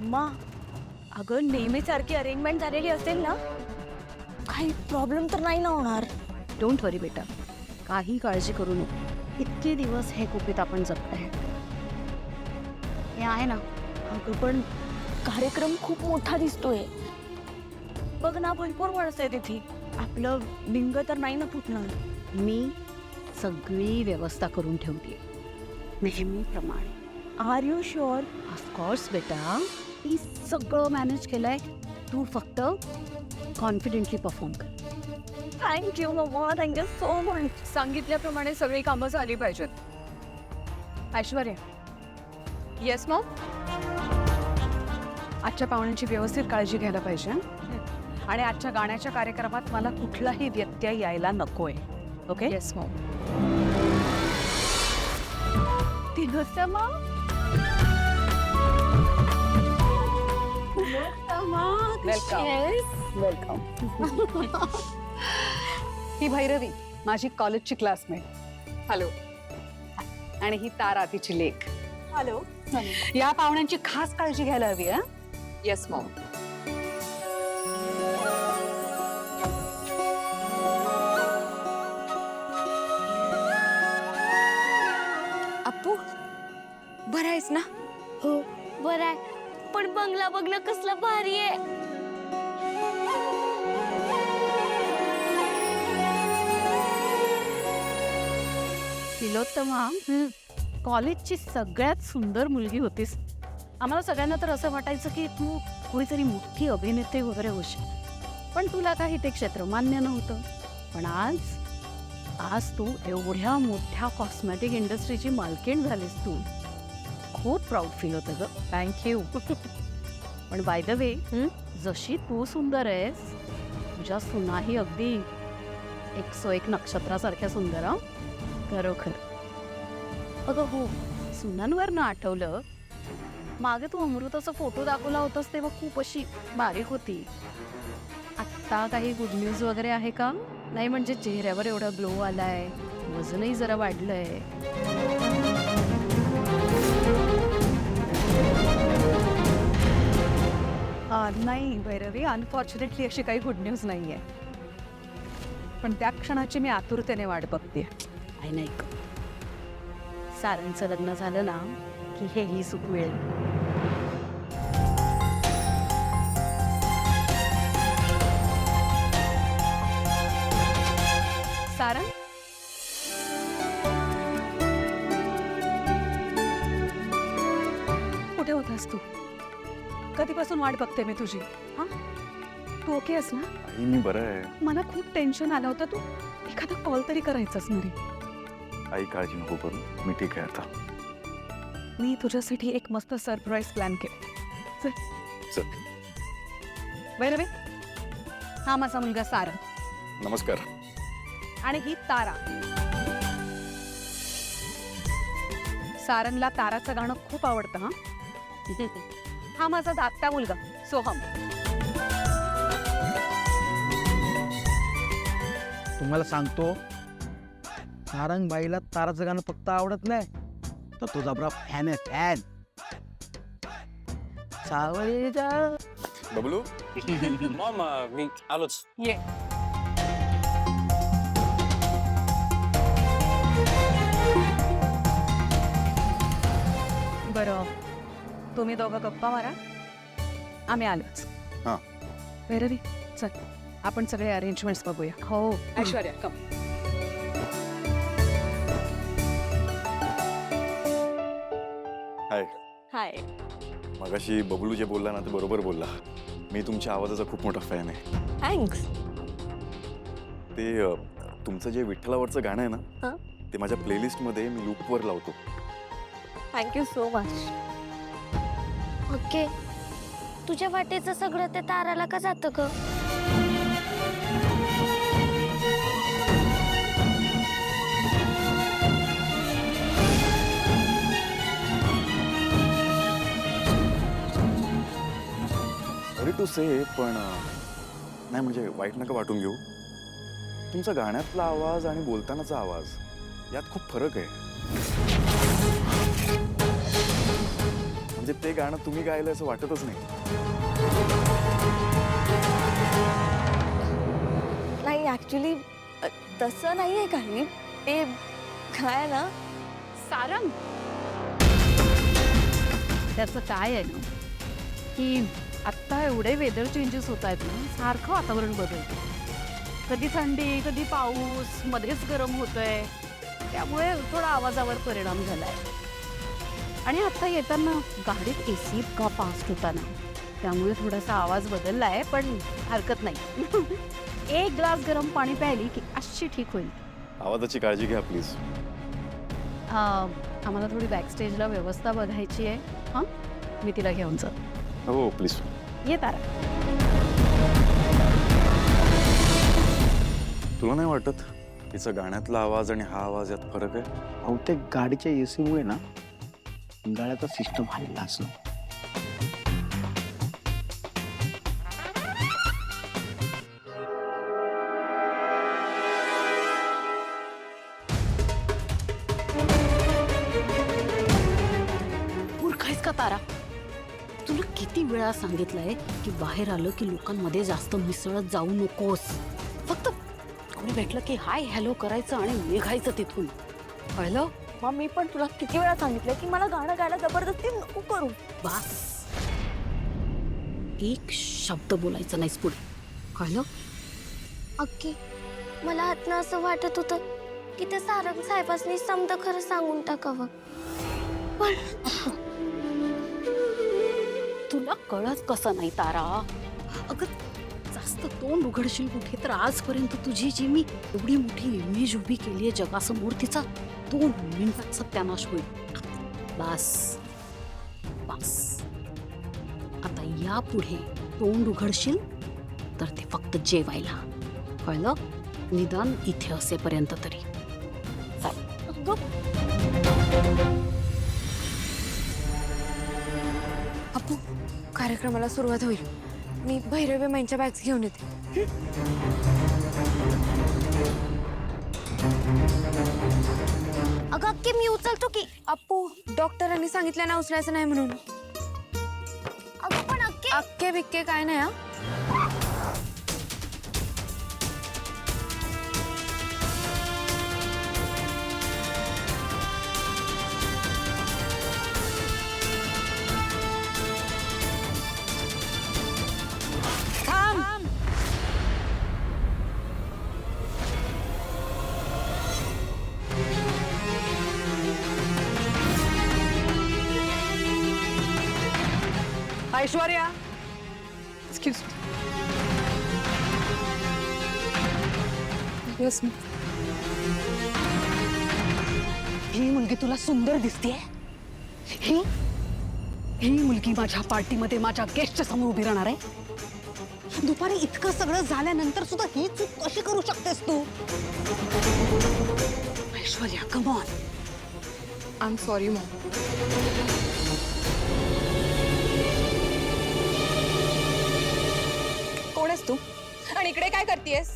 Mamma, अगं नेहमीसारखी arrangement झालेली असेल ना, काही प्रॉब्लेम तर नाही ना होणार? डोंट वरी बेटा, काही काळजी करू नको. इतके दिवस हे गुपित आपण जपताय. हे आहे ना. अगं पण कार्यक्रम खूप मोठा दिसतोय. बघ ना, भरपूर माणसं आहे तिथे. आपलं लिंग तर नाही ना फुटणार? मी सगळी व्यवस्था करून ठेवली नेहमीप्रमाणे. R you sure? ऑफकोर्स बेटा, ती सगळं मॅनेज केलंय. तू फक्त कॉन्फिडेंटली परफॉर्म कर. थँक्यू मम्मा, थँक्यू सो मच. सांगितल्याप्रमाणे सगळी कामं झाली पाहिजेत. Aishwarya, yes mom. आजच्या पाहुण्यांची व्यवस्थित काळजी घ्यायला पाहिजे हं? आणि आजच्या गाण्याच्या कार्यक्रमात मला कुठलाही व्यत्यय यायला नकोय. Okay? Yes mom. Tilottama, welcome. ही भैरवी, माझी कॉलेजची क्लासमेट. हॅलो. आणि ही तारा, तिची लेक. हॅलो. या पाहुण्यांची खास काळजी घ्यायला हवी. हा? Yes Maugham. अप्पू, बरं आहेस ना? हो बरं आहे, पण बंगला बघणं कसला भारी आहे. तिलोत्तमा, कॉलेजची सगळ्यात सुंदर मुलगी होतीस. आम्हाला सगळ्यांना तर असं वाटायचं की तू कुणीतरी मोठी अभिनेत्री वगैरे होशील, पण तुला काही ते क्षेत्र मान्य नव्हतं. पण आज तू एवढ्या मोठ्या कॉस्मॅटिक इंडस्ट्रीची मालकीण झालीस. तू खूप प्राऊड फील होतं ग. थँक्यू. पण बाय द वे, जशी तू सुंदर आहेस, तुझ्या सुनाही अगदी 101 नक्षत्रासारख्या सुंदर. हा, खरोखर. अगं हो, सुनांवर आठवलं, मागे तू अमृताचा फोटो दाखवला होतास तेव्हा खूप अशी बारीक होती. आत्ता काही गुड न्यूज वगैरे आहे का? नाही म्हणजे चेहऱ्यावर एवढा ग्लो आलाय, वजनही जरा वाढलंय. नाही भैरवी, अनफॉर्च्युनेटली अशी काही गुड न्यूज नाहीये. पण त्या क्षणाची मी आतुरतेने वाट बघते. काय नाही का, सारंगचं लग्न झालं ना की हेही सुख मिळेल. सारंग, कुठे होतास तू? कधीपासून वाट बघते मी तुझी. हा, तू ओके आहेस ना? आई, मी बरं आहे. मला खूप टेन्शन आलं होतं. तू एखादा कॉल तरी करायचास ना रे. आई, काळजी नको करू, मी ठीक आहे आता. मी तुझ्यासाठी एक मस्त सरप्राईज प्लॅन केलं. चल. चल. भैरवी, हा माझा मुलगा सारंग. नमस्कार. आणि ही तारा. सारंगला ताराचं गाणं खूप आवडतं. हा, हा माझा धाकटा मुलगा सोहम. तुम्हाला सांगतो, सारंगबाईला ताराचं गाणं फक्त आवडत नाही, तर तुझा बरा फॅन आहे, फॅन. सावळीचा बबलू. मॉम, मी आलोच. ये. बरं, तुम्ही दोघं गप्पा मारा, आम्ही आलोच. हां. भैरवी, चल आपण सगळे अरेंजमेंट्स बघूया. हो, ऐश्वर्या, कम. हाय. हाय. मगाशी बबलू जे बोलला ना ते बरोबर बोलला. मी तुमच्या आवाजाचा खूप मोठा फॅन आहे. थँक्स. ते तुमचं जे विठ्ठलावरचं गाणं आहे ना, हां. ते माझ्या प्लेलिस्टमध्ये मी लूपवर लावतो. Thank you so much. ओके, तुझ्या वाटेचं सगळं ते ताराला का जातं ग? सॉरी टू से, पण नाही म्हणजे वाईट नका वाटून घेऊ. तुमचा गाण्यातला आवाज आणि बोलतानाचा आवाज यात खूप फरक आहे. म्हणजे ते गाणं तुम्ही गायलं असं वाटतच नाही. नाही ऍक्च्युली तसं नाहीये काही. ते काय ना सारंग त्याचं काय आहे ना की आत्ता एवढे वेदर चेंजेस होत आहेत ना, सारखं वातावरण बदलतं. कधी थंडी कधी पाऊस, मध्येच गरम होतंय, त्यामुळे थोडा आवाजावर परिणाम झालाय. आणि आत्ता येताना गाडीत AC इतका फास्ट होता ना, त्यामुळे थोडासा आवाज बदललाय, पण हरकत नाही. एक ग्लास गरम पाणी प्यायली की अशी ठीक होईल. आवाजाची काळजी घ्या प्लीज. आम्हाला थोडी बॅकस्टेजला व्यवस्था बघायची आहे. हां, मी तिला घेऊन जातो. हो प्लीज. ये तारा. तुला नाही वाटत तिचा गाण्यातला आवाज आणि हा आवाज यात फरक आहे? बहुतेक गाडीच्या AC मुळे ना गाड्याचा सिस्टम हल्ला असं. मूर्खायस का तारा? तुला किती वेळा सांगितलंय की बाहेर आलं की लोकांमध्ये जास्त मिसळत जाऊ नकोस. फक्त कोणी भेटलं की हाय हॅलो करायचं आणि निघायचं तिथून. कळलं? मग मी पण तुला किती वेळा सांगितलं की मला गाणं गायला जबरदस्ती नको करू. बस, एक शब्द बोलायचा नाहीस पुढे. कळलं? अक्की मला आतनं असं वाटत होतं की त्या सारंग साहेबांनी समजा खरं सांगून टाकावं. पण तुला कळत कसं नाही तारा? अगं जास्त तोंड उघडशील कुठे तर आजपर्यंत तुझी जी मी एवढी मोठी इमेज उभी केली आहे जगासमोर, तिचा 2 मिनिटात सत्यानाश होईल. बस बस, आता यापुढे तोंड उघडशील तर ते फक्त जेवायला. कळलं? निदान इथे असेपर्यंत तरी. अप्पू, कार्यक्रमाला सुरुवात होईल. मी भैरवी माईंच्या बॅग्स घेऊन येते. अगं अक्की मी उचलतो की. अप्पू, डॉक्टरांनी सांगितलं ना उचलायचं नाही म्हणून. अगं पण अक्की अक्के बिक्के काय नाही हा. ऐश्वर्या, एक्सक्यूज. येस मी. ही मुलगी तुला सुंदर दिसतेय? ही ही मुलगी माझ्या पार्टीमध्ये माझ्या गेस्टच्या समोर उभी राहणार आहे? दुपारी इतकं सगळं झाल्यानंतर सुद्धा ही चूक कशी करू शकतेस तू? Aishwarya, come on. I am sorry mom. कोण आहेस तू आणि इकडे काय करतेयस?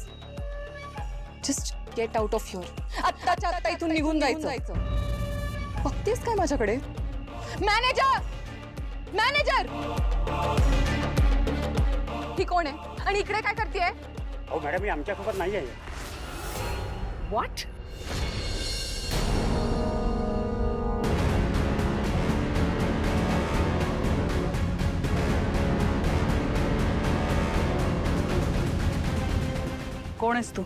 Just get out of your. आत्ताच्या आत्ता इथून निघून जायचं. बघतेस काय माझ्याकडे? मॅनेजर, मॅनेजर, ही कोण आहे आणि इकडे काय करतेय? अहो मॅडम, मी आमच्यासोबत नाही आहे. व्हॉट? कोण आहेस तू?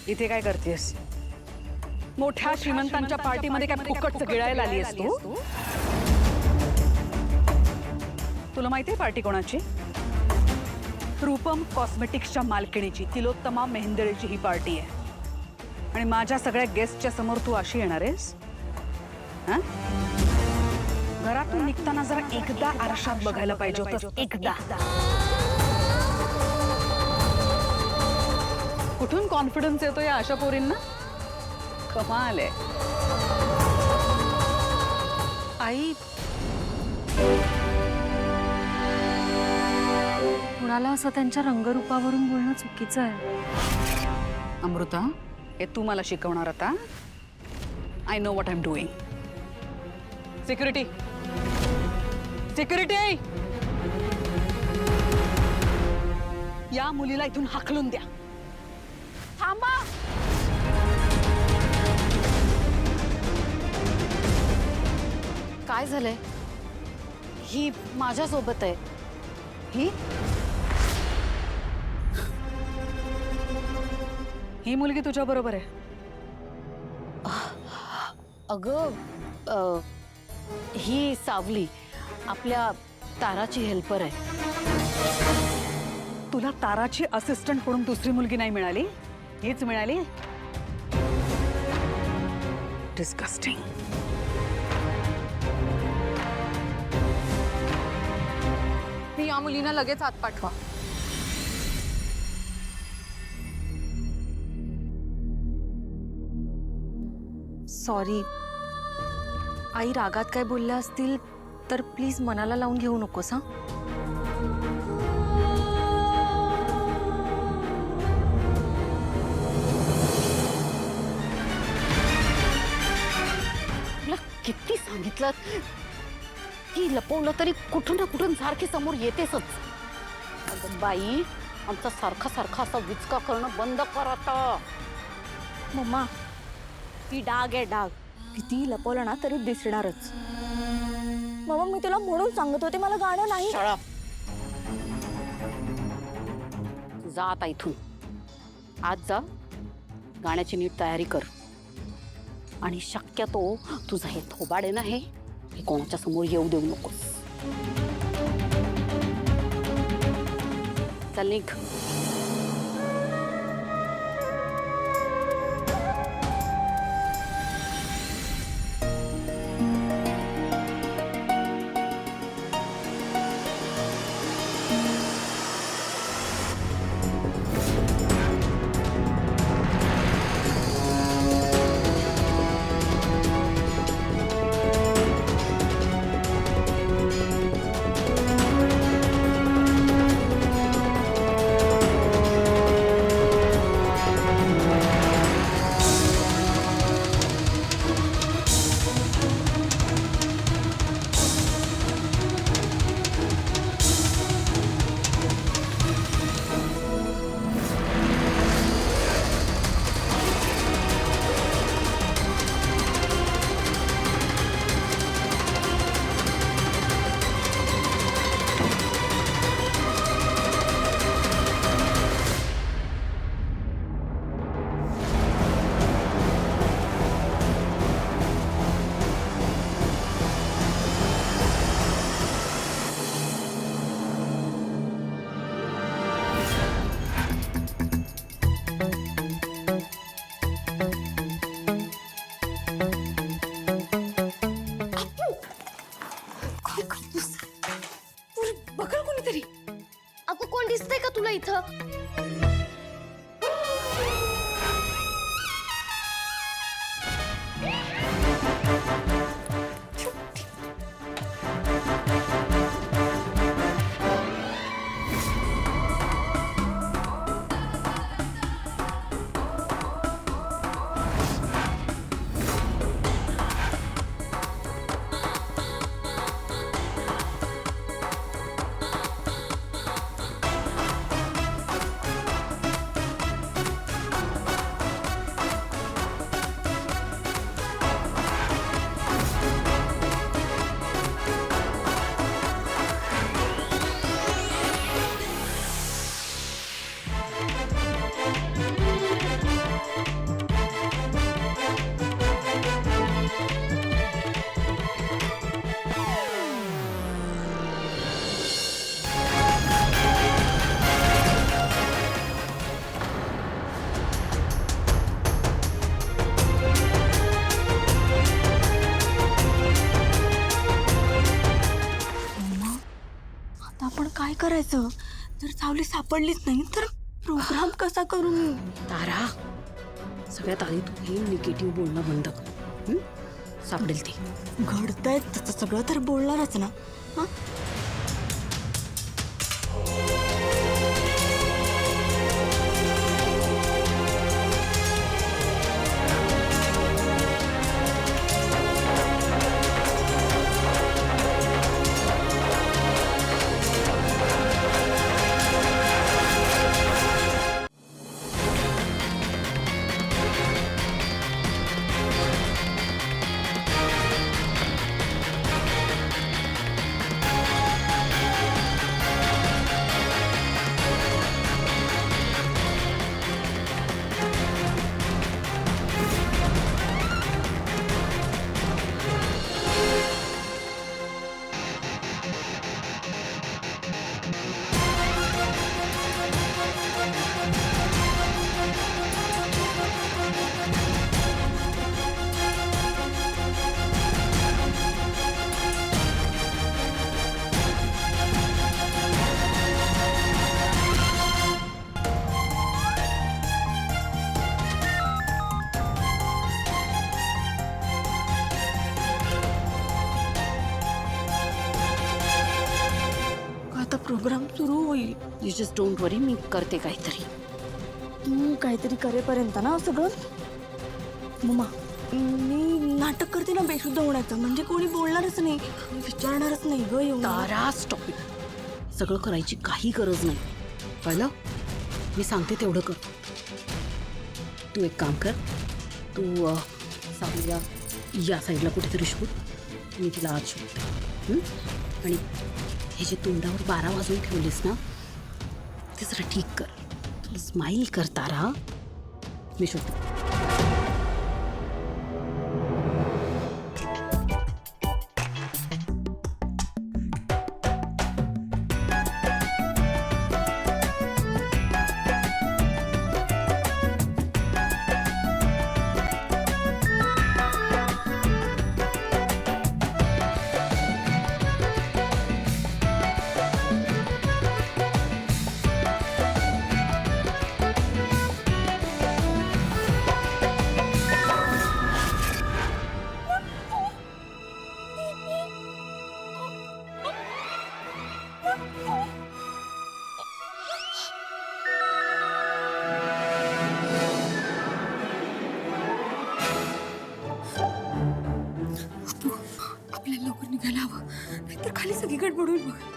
इथे काय करतेस? मोठ्या श्रीमंतांच्या पार्टीमध्ये काय फुकटचं गिळायला आली आहेस तू? तुला माहिती आहे पार्टी कोणाची? रूपम कॉस्मेटिक्सच्या मालकिणीची, तिलोत्तमा मेहेंदळेची ही पार्टी आहे. आणि माझ्या सगळ्या गेस्टच्या समोर तू अशी येणार आहेस? हां? घरातून निघताना जरा एकदा आरशात बघायला पाहिजे होतं. एकदा. कुठून कॉन्फिडन्स येतो या अशा पोरींना? कमाल आहे. आई, कुणाला असं त्यांच्या रंगरूपावरून बोलणं चुकीचं आहे. अमृता, हे तू मला शिकवणार आता? I know what I am doing. Security, security, या मुलीला इथून हाकलून द्या. थांबा. काय झालंय? ही माझ्या सोबत आहे. ही मुलगी तुझ्या बरोबर आहे? अगं ही सावली आपल्या ताराची हेल्पर आहे. तुला ताराची असिस्टंट म्हणून दुसरी मुलगी नाही मिळाली, हीच मिळाली. डिस्गस्टिंग. मी या मुलींना लगेच आत पाठवा. सॉरी आई, रागात काय बोलल्या असतील तर प्लीज मनाला लावून घेऊ नकोस हा. तुला किती सांगितलं की लपवलं तरी कुठून ना कुठून सारखी समोर येतेच. अगं बाई, आमचा सारखा सारखा असा विचका करणं बंद कर आता. मम्मा, ती डाग आहे डाग. किती लपवलं ना तरी दिसणारच. मम्मा, मी तुला म्हणून सांगत होते मला गाणं नाही. शाळा जा आता इथून. आज जा, गाण्याची नीट तयारी कर. आणि शक्यतो तुझं हे थोबाड आहे ना, हे कोणाच्या समोर येऊ देऊ नकोस. चल निघ. बघल कोणीतरी. अगं कोण दिसतंय का तुला इथं? आपण काय करायचं? जर सावली सापडलीच नाही तर प्रोग्राम कसा करू मी? तारा, सगळ्यात आधी तू हे निगेटिव्ह बोलणं बंद कर. सापडेल ती. घडतंय तसं सगळं तर बोलणारच ना. हा, प्रोग्राम सुरू होईल. यू जस्ट डोंट वरी, मी करते काहीतरी. तू काहीतरी करेपर्यंत ना सगळं मम्मा मी नाटक करते ना बेशुद्ध होण्याचं, म्हणजे कोणी बोलणारच नाही, विचारणारच नाही ग एवढं. तारा स्टॉप इट. सगळं करायची काही गरज नाही, कळलं? मी सांगते तेवढं कर. तू एक काम कर, तू सावलीला या साईडला कुठेतरी शोध, मी तिला आज शोधते. आणि हे जे तोंडावर 12 वाजून ठेवलीस ना ते जरा ठीक कर. तू स्माईल कर तारा, मी शोधते.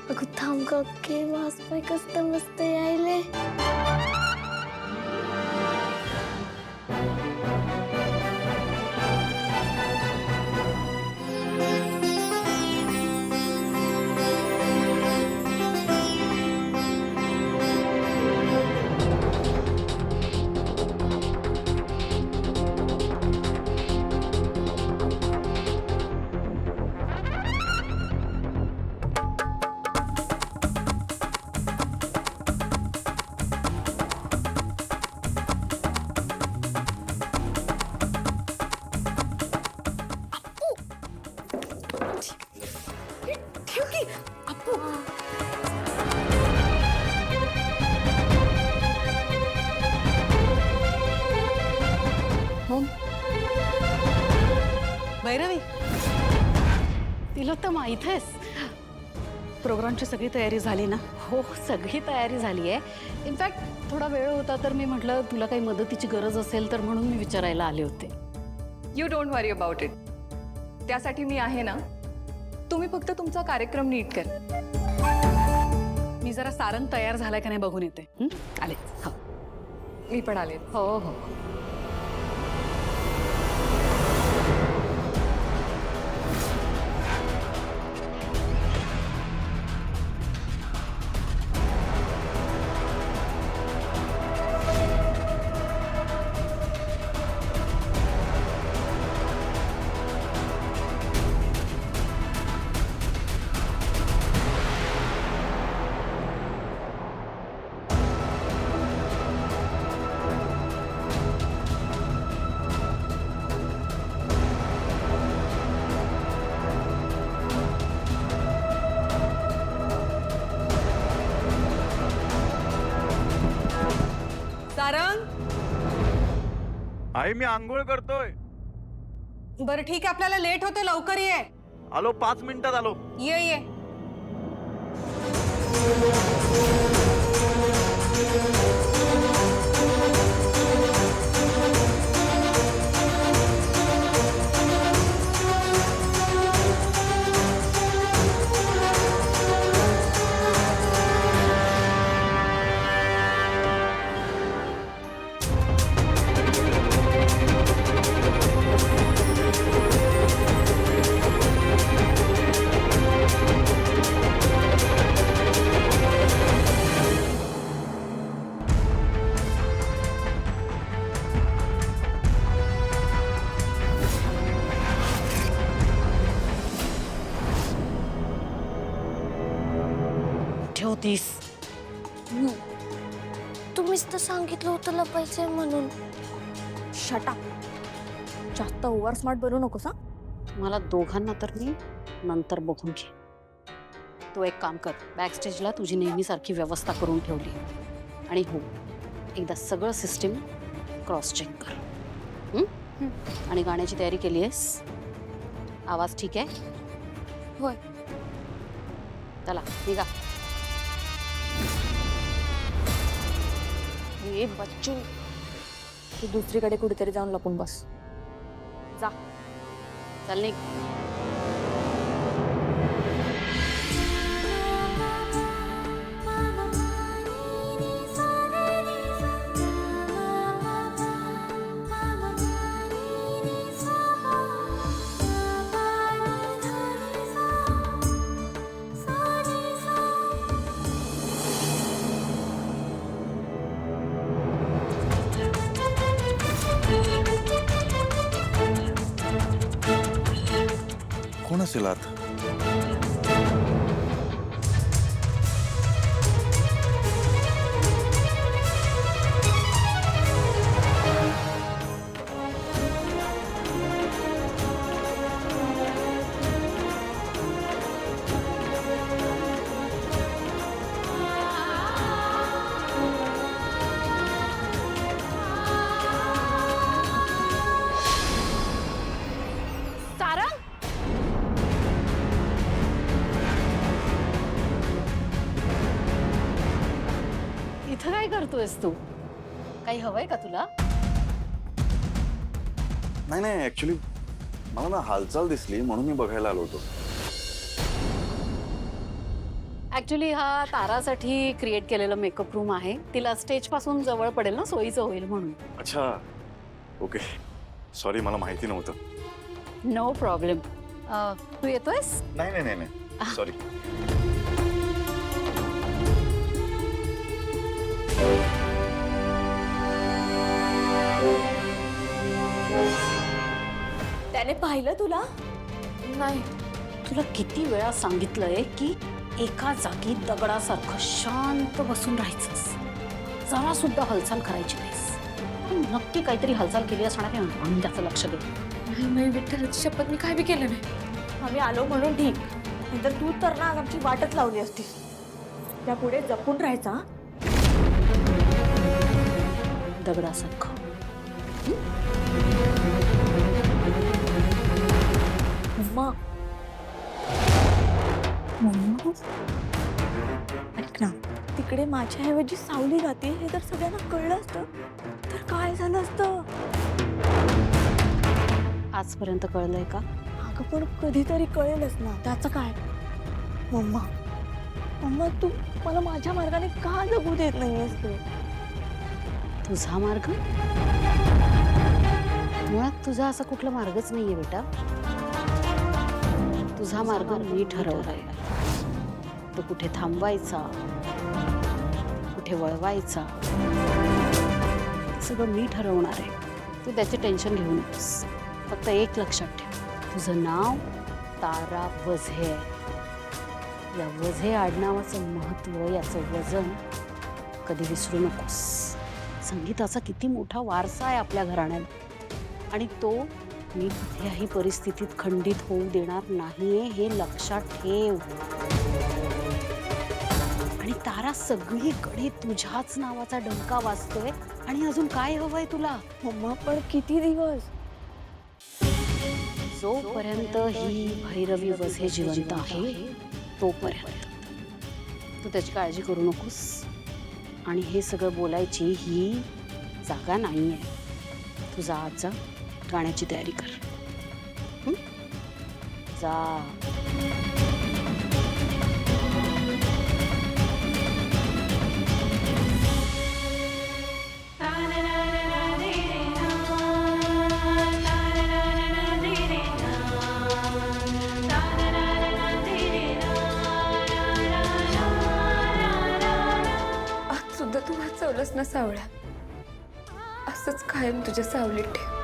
अगं थांब ग अक्के, वास पाय कसं मस्त यायले. भैरवी, तिलोत्तमा इथेच. प्रोग्रामची सगळी तयारी झाली ना? हो, सगळी तयारी झाली आहे. इनफॅक्ट थोडा वेळ होता तर मी म्हटलं तुला काही मदतीची गरज असेल तर म्हणून मी विचारायला आले होते. You don't worry about it. त्यासाठी मी आहे ना. तुम्ही फक्त तुमचा कार्यक्रम नीट कर. मी जरा सारंग तयार झालाय का नाही बघून येते. आले. हो मी पण आले. हो हो. सारंग, आई मी आंघोळ करतोय. बरं ठीक आहे, आपल्याला लेट होते, लवकर ये. आलो 5 मिनिटात आलो. ये ये. होतीस? तुम्हीच तर सांगितलं होतं लपायचंय म्हणून. शटा, जास्त ओव्हर स्मार्ट बनू नकोस हा. मला दोघांना तर मी नंतर बघून घे. तू एक काम कर, बॅक स्टेजला तुझी नेहमीसारखी व्यवस्था करून ठेवली. आणि हो, एकदा सगळं सिस्टीम क्रॉस चेक कर. आणि गाण्याची तयारी केली आहेस? आवाज ठीक आहे? होय. चला निघा. ए बच्चू, तू दुसरीकडे कुठेतरी जाऊन लपून बस. जा, चल निघ. कोण असेल आत? इथं काय करतोयस तू? काही हवंय का तुला? नाही नाही, ऍक्च्युली मला ना हालचाल दिसली म्हणून मी बघायला आलो होतो. ऍक्च्युली हा तारासाठी क्रिएट केलेलं मेकअप रूम आहे. तिला स्टेज पासून जवळ पडेल ना, सोयीचं होईल म्हणून. अच्छा, ओके. सॉरी, मला माहिती नव्हतं. No problem. तू येतोयस? नाही नाही नाही नाही, सॉरी. त्याने पाहिलं तुला? नाही. तुला किती वेळा सांगितलंय की एका जागी दगडासारखं शांत बसून राहायचंस, जरा सुद्धा हालचाल करायची नाहीस. नक्की काहीतरी हालचाल केली असणार आहे म्हणून त्याचं लक्ष दे. नाही विठ्ठलाची शपथ, मी काय बी केलं नाही. आम्ही आलो म्हणून ठीक, नाहीतर तू तर ना आमची वाटच लावली असतीस. त्या पुढे जपून राहायचा. दगडासारखं. मम्मा, मम्मा, ऐक ना, तिकडे माझ्याऐवजी सावली जाते हे जर सगळ्यांना कळलं असतं तर काय झालं असतं? आजपर्यंत कळलंय का? अगं पण कधीतरी कळेलच ना, त्याचं काय? मम्मा, मम्मा, तू मला माझ्या मार्गाने का जगू देत नाहीयेस तू? तुझा मार्ग? मुळात तुझा असा कुठला मार्गच नाहीये बेटा. तुझा मार्ग मी ठरवलाय. तो कुठे थांबवायचा, कुठे वळवायचा, सगळं मी ठरवणार आहे. तू त्याचे टेन्शन घेऊ नकोस. फक्त एक लक्षात ठेव, तुझं नाव तारा वझे आहे. या वझे आडनावाचं महत्व, याचं वजन कधी विसरू नकोस. संगीताचा किती मोठा वारसा आहे आपल्या घराण्याला, आणि तो मी कुठल्याही परिस्थितीत खंडित होऊ देणार नाहीये, हे लक्षात ठेव. आणि तारा, सगळीकडे तुझ्याच नावाचा डंका वाजतोय, आणि अजून काय हवंय तुला? मम्मा, पण किती दिवस? जोपर्यंत ही भैरवी वझे जिवंत आहे तोपर्यंत. तू त्याची काळजी करू नकोस. आणि हे सगळं बोलायची ही जागा नाहीये. तुझा आज जा, गाण्याची तयारी कर. जा. आज सुद्धा तू वाचवलंस ना सावळ्या. असंच कायम तुझ्या सावलीत ठेव.